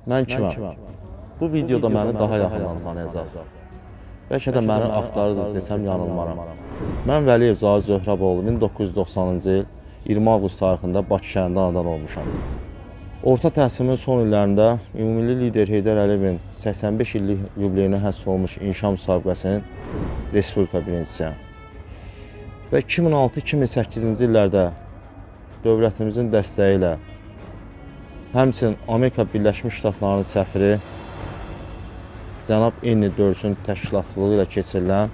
Mən kiməm? Bu videoda məni daha yaxından tanıyacaqsınız. Bəlkə də məni axtarırdınız desəm yanılmaram. Mən Vəliyev Zahid Zöhrəboğlu 1990-cı il 20 avqust tarixində Bakı şəhərində anadan olmuşam. Orta təhsilimin son illərində Ümumilli lider Heydər Əliyevin 85 illik yubileyinə həsr olunmuş inşa müsabiqəsinin Respublika birincisiyəm. Və 2006-2008-ci illərdə dövlətimizin dəstəyi ilə həmçinin Amerika Birləşmiş Ştatlarının səfiri cənab Enni Dörsün təşkilatçılığı ilə keçirilən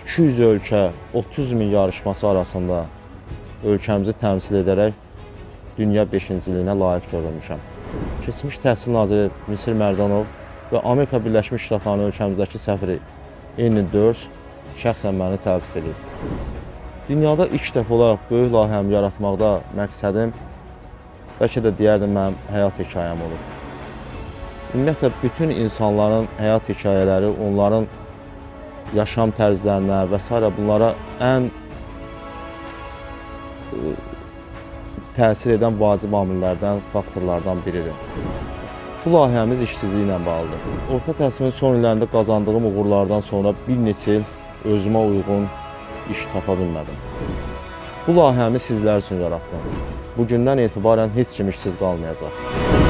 200 ölkə, 30 min yarışması arasında ölkəmizi təmsil edərək dünya 5-ciliyinə layiq görülmüşəm. Keçmiş Təhsil Naziri Misir Mərdanov və Amerika Birləşmiş Ştatlarının ölkəmizdəki səfiri Enni Dörs şəxsən məni təltif edib. Dünyada ilk dəfə olaraq böyük layihəmi yaratmaqda məqsədim bəlkə də deyərdim mənim həyat hekayəm olub. Ümumiyyətlə, bütün insanların həyat hekayələri, onların yaşam tərzlərinə və s. bunlara ən təsir edən vacib amillərdən, faktorlardan biridir. Bu layihəmiz işsizliklə bağlıdır. Orta təhsilimin son illərində qazandığım uğurlardan sonra bir neçə il özümə uyğun iş tapa bilmədim. Bu layihəmi sizlər üçün yaratdım. Bugündən etibarən heç kim işsiz qalmayacaq.